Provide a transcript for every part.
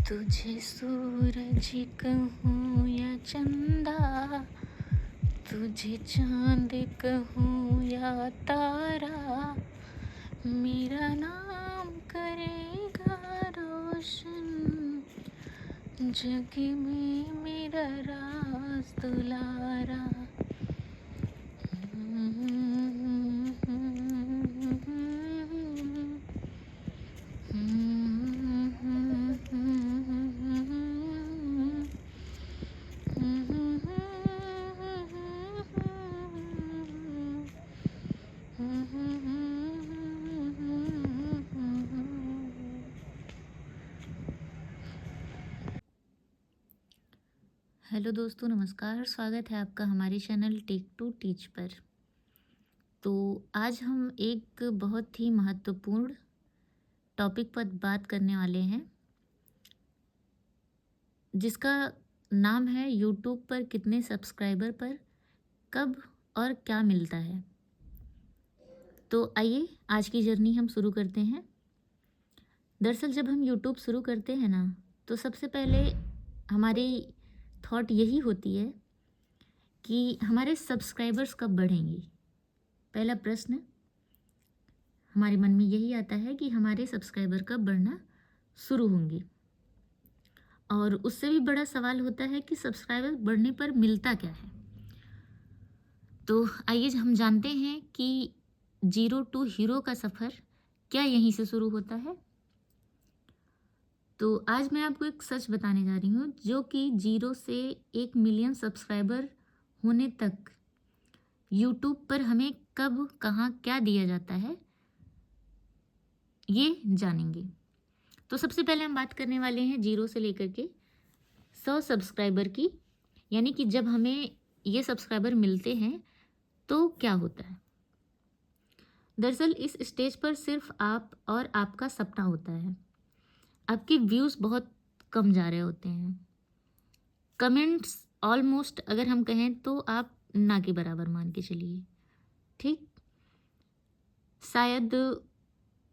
तुझे सूरज कहूँ या चंदा, तुझे चांद कहूँ या तारा, मेरा नाम करेगा रोशन, जग में मेरा राज दुलारा। हेलो दोस्तों, नमस्कार। स्वागत है आपका हमारे चैनल टेक टू टीच पर। तो आज हम एक बहुत ही महत्वपूर्ण टॉपिक पर बात करने वाले हैं, जिसका नाम है यूट्यूब पर कितने सब्सक्राइबर पर कब और क्या मिलता है। तो आइए आज की जर्नी हम शुरू करते हैं। दरअसल जब हम यूट्यूब शुरू करते हैं ना, तो सबसे पहले हमारी थॉट यही होती है कि हमारे सब्सक्राइबर्स कब बढ़ेंगे। पहला प्रश्न हमारे मन में यही आता है कि हमारे सब्सक्राइबर कब बढ़ना शुरू होंगे। और उससे भी बड़ा सवाल होता है कि सब्सक्राइबर बढ़ने पर मिलता क्या है। तो आइए हम जानते हैं कि जीरो टू हीरो का सफ़र क्या यहीं से शुरू होता है। तो आज मैं आपको एक सच बताने जा रही हूँ, जो कि 0 से 1 मिलियन सब्सक्राइबर होने तक यूट्यूब पर हमें कब कहाँ क्या दिया जाता है, ये जानेंगे। तो सबसे पहले हम बात करने वाले हैं 0 से लेकर के 100 सब्सक्राइबर की, यानी कि जब हमें ये सब्सक्राइबर मिलते हैं तो क्या होता है। दरअसल इस स्टेज पर सिर्फ आप और आपका सपना होता है। आपके व्यूज़ बहुत कम जा रहे होते हैं, कमेंट्स ऑलमोस्ट अगर हम कहें तो आप ना के बराबर मान के चलिए। ठीक, शायद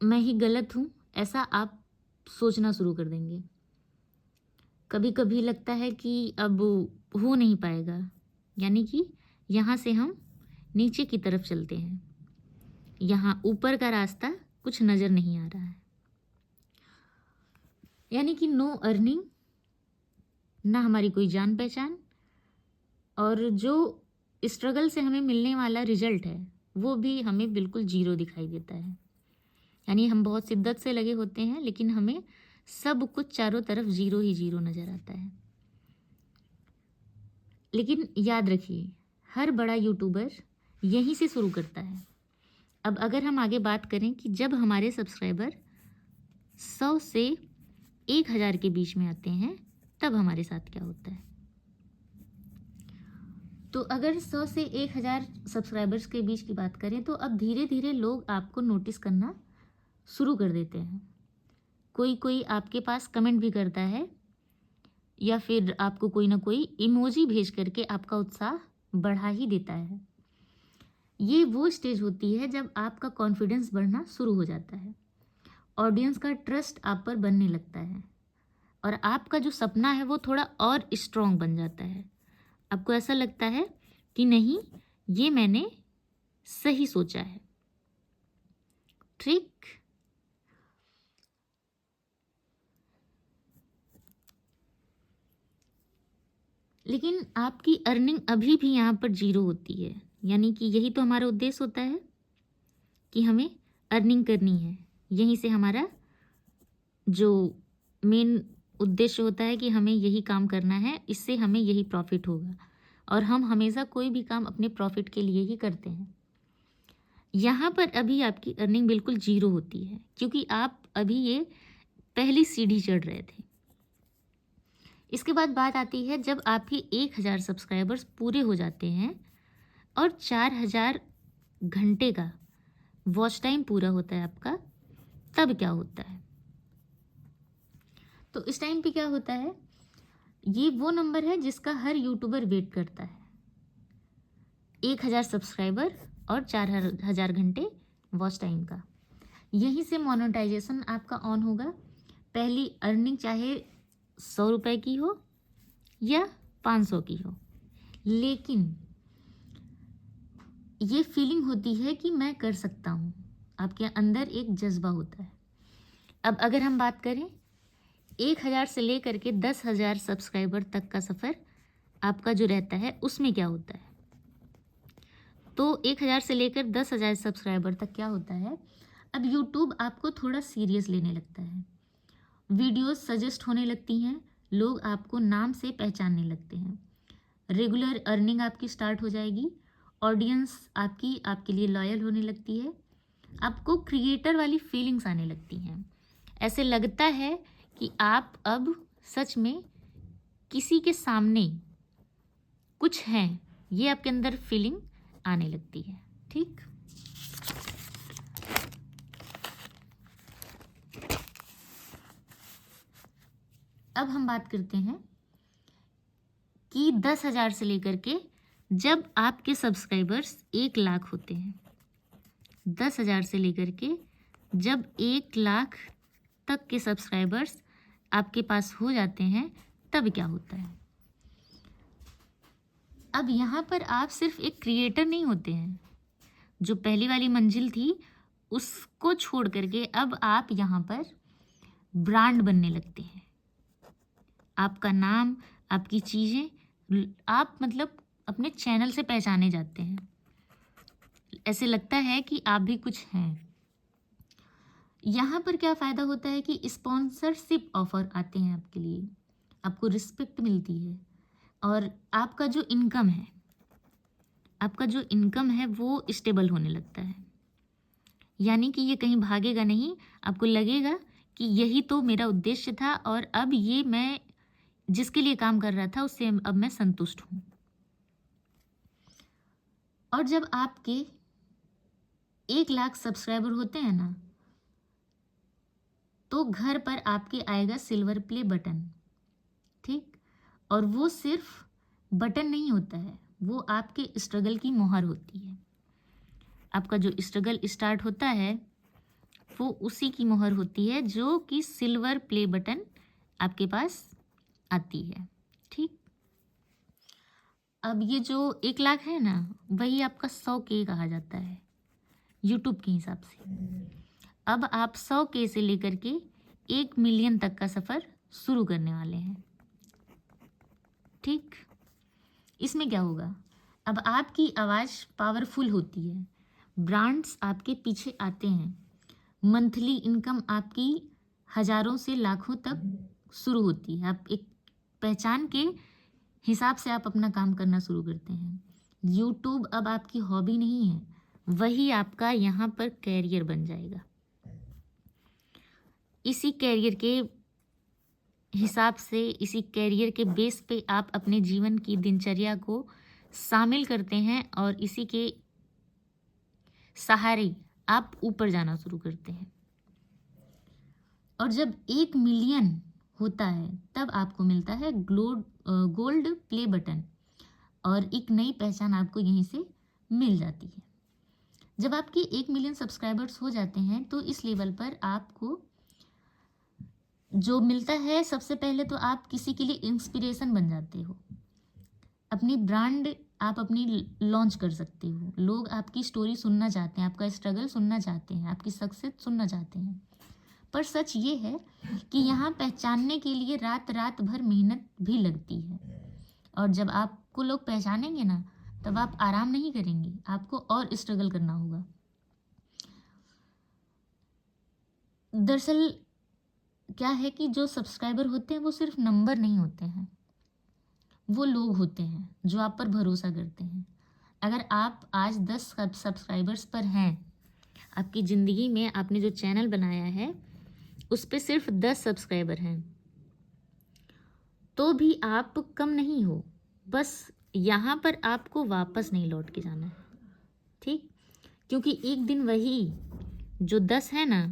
मैं ही गलत हूँ ऐसा आप सोचना शुरू कर देंगे। कभी कभी लगता है कि अब हो नहीं पाएगा, यानी कि यहाँ से हम नीचे की तरफ चलते हैं, यहाँ ऊपर का रास्ता कुछ नज़र नहीं आ रहा है। यानी कि नो अर्निंग, ना हमारी कोई जान पहचान, और जो स्ट्रगल से हमें मिलने वाला रिजल्ट है वो भी हमें बिल्कुल 0 दिखाई देता है। यानी हम बहुत शिद्दत से लगे होते हैं, लेकिन हमें सब कुछ चारों तरफ 0 ही 0 नज़र आता है। लेकिन याद रखिए, हर बड़ा यूट्यूबर यहीं से शुरू करता है। अब अगर हम आगे बात करें कि जब हमारे सब्सक्राइबर 100 से 1000 के बीच में आते हैं, तब हमारे साथ क्या होता है। तो अगर 100 से 1000 सब्सक्राइबर्स के बीच की बात करें, तो अब धीरे धीरे लोग आपको नोटिस करना शुरू कर देते हैं। कोई कोई आपके पास कमेंट भी करता है, या फिर आपको कोई ना कोई इमोजी भेज करके आपका उत्साह बढ़ा ही देता है। ये वो स्टेज होती है जब आपका कॉन्फिडेंस बढ़ना शुरू हो जाता है, ऑडियंस का ट्रस्ट आप पर बनने लगता है, और आपका जो सपना है वो थोड़ा और स्ट्रॉन्ग बन जाता है। आपको ऐसा लगता है कि नहीं, ये मैंने सही सोचा है। ठीक, लेकिन आपकी अर्निंग अभी भी यहाँ पर 0 होती है। यानी कि यही तो हमारा उद्देश्य होता है कि हमें अर्निंग करनी है। यहीं से हमारा जो मेन उद्देश्य होता है कि हमें यही काम करना है, इससे हमें यही प्रॉफिट होगा, और हम हमेशा कोई भी काम अपने प्रॉफिट के लिए ही करते हैं। यहाँ पर अभी आपकी अर्निंग बिल्कुल 0 होती है, क्योंकि आप अभी ये पहली सीढ़ी चढ़ रहे थे। इसके बाद बात आती है जब आपके 1000 सब्सक्राइबर्स पूरे हो जाते हैं और 4000 घंटे का वॉच टाइम पूरा होता है आपका, तब क्या होता है। तो इस टाइम पे क्या होता है, ये वो नंबर है जिसका हर यूट्यूबर वेट करता है। 1000 सब्सक्राइबर और 4000 घंटे वॉच टाइम का। यहीं से मोनेटाइजेशन आपका ऑन होगा। पहली अर्निंग चाहे 100 रुपए की हो या 500 की हो, लेकिन ये फीलिंग होती है कि मैं कर सकता हूँ। आपके अंदर एक जज्बा होता है। अब अगर हम बात करें 1000 से लेकर के 10,000 सब्सक्राइबर तक का सफ़र आपका जो रहता है, उसमें क्या होता है? तो 1000 से लेकर 10,000 सब्सक्राइबर तक क्या होता है? अब यूट्यूब आपको थोड़ा सीरियस लेने लगता है, वीडियोस सजेस्ट होने लगती हैं, लोग आपको नाम से पहचानने लगते हैं, रेगुलर अर्निंग आपकी स्टार्ट हो जाएगी, ऑडियंस आपकी आपके लिए लॉयल होने लगती है, आपको क्रिएटर वाली फीलिंग्स आने लगती हैं। ऐसे लगता है कि आप अब सच में किसी के सामने कुछ हैं, ये आपके अंदर फीलिंग आने लगती है। ठीक, अब हम बात करते हैं कि 10,000 से लेकर के जब आपके सब्सक्राइबर्स 1 लाख होते हैं, 10,000 से लेकर के जब 1 लाख तक के सब्सक्राइबर्स आपके पास हो जाते हैं, तब क्या होता है? अब यहाँ पर आप सिर्फ एक क्रिएटर नहीं होते हैं। जो पहली वाली मंजिल थी उसको छोड़ करके अब आप यहाँ पर ब्रांड बनने लगते हैं। आपका नाम, आपकी चीज़ें, आप मतलब अपने चैनल से पहचाने जाते हैं। ऐसे लगता है कि आप भी कुछ हैं। यहाँ पर क्या फ़ायदा होता है कि स्पॉन्सरशिप ऑफर आते हैं आपके लिए, आपको रिस्पेक्ट मिलती है, और आपका जो इनकम है वो स्टेबल होने लगता है। यानी कि ये कहीं भागेगा नहीं, आपको लगेगा कि यही तो मेरा उद्देश्य था और अब ये मैं जिसके लिए काम कर रहा था उससे अब मैं संतुष्ट हूँ। और जब आपके 1 लाख सब्सक्राइबर होते हैं ना, तो घर पर आपके आएगा सिल्वर प्ले बटन। ठीक, और वो सिर्फ बटन नहीं होता है, वो आपके स्ट्रगल की मोहर होती है। आपका जो स्ट्रगल स्टार्ट होता है वो उसी की मोहर होती है, जो कि सिल्वर प्ले बटन आपके पास आती है। ठीक, अब ये जो 1 लाख है ना, वही आपका 100K कहा जाता है यूट्यूब के हिसाब से। अब आप 100K से लेकर के 1 मिलियन तक का सफ़र शुरू करने वाले हैं। ठीक, इसमें क्या होगा? अब आपकी आवाज़ पावरफुल होती है, ब्रांड्स आपके पीछे आते हैं, मंथली इनकम आपकी हज़ारों से लाखों तक शुरू होती है। आप एक पहचान के हिसाब से आप अपना काम करना शुरू करते हैं। यूट्यूब अब आपकी हॉबी नहीं है, वही आपका यहाँ पर कैरियर बन जाएगा। इसी कैरियर के हिसाब से, इसी कैरियर के बेस पे आप अपने जीवन की दिनचर्या को शामिल करते हैं और इसी के सहारे आप ऊपर जाना शुरू करते हैं। और जब 1 मिलियन होता है तब आपको मिलता है गोल्ड प्ले बटन, और एक नई पहचान आपको यहीं से मिल जाती है। जब आपके 1 मिलियन सब्सक्राइबर्स हो जाते हैं तो इस लेवल पर आपको जो मिलता है, सबसे पहले तो आप किसी के लिए इंस्पिरेशन बन जाते हो। अपनी ब्रांड आप अपनी लॉन्च कर सकते हो। लोग आपकी स्टोरी सुनना चाहते हैं, आपका स्ट्रगल सुनना चाहते हैं, आपकी सक्सेस सुनना चाहते हैं। पर सच ये है कि यहाँ पहचानने के लिए रात रात भर मेहनत भी लगती है, और जब आपको लोग पहचानेंगे ना, तब आप आराम नहीं करेंगे, आपको और स्ट्रगल करना होगा। दरअसल क्या है कि जो सब्सक्राइबर होते हैं वो सिर्फ नंबर नहीं होते हैं, वो लोग होते हैं जो आप पर भरोसा करते हैं। अगर आप आज 10 सब्सक्राइबर्स पर हैं, आपकी ज़िंदगी में आपने जो चैनल बनाया है उस पर सिर्फ 10 सब्सक्राइबर हैं, तो भी आप कम नहीं हो। बस यहाँ पर आपको वापस नहीं लौट के जाना है। ठीक, क्योंकि एक दिन वही जो 10 है ना,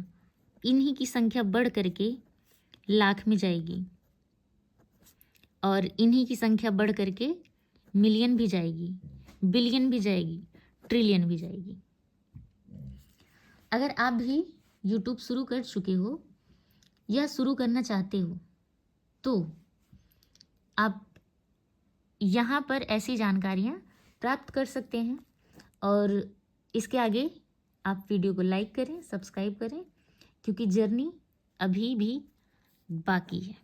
इन्हीं की संख्या बढ़ करके लाख में जाएगी, और इन्हीं की संख्या बढ़ करके मिलियन भी जाएगी, बिलियन भी जाएगी, ट्रिलियन भी जाएगी। अगर आप भी यूट्यूब शुरू कर चुके हो या शुरू करना चाहते हो, तो आप यहाँ पर ऐसी जानकारियाँ प्राप्त कर सकते हैं। और इसके आगे आप वीडियो को लाइक करें, सब्सक्राइब करें, क्योंकि जर्नी अभी भी बाकी है।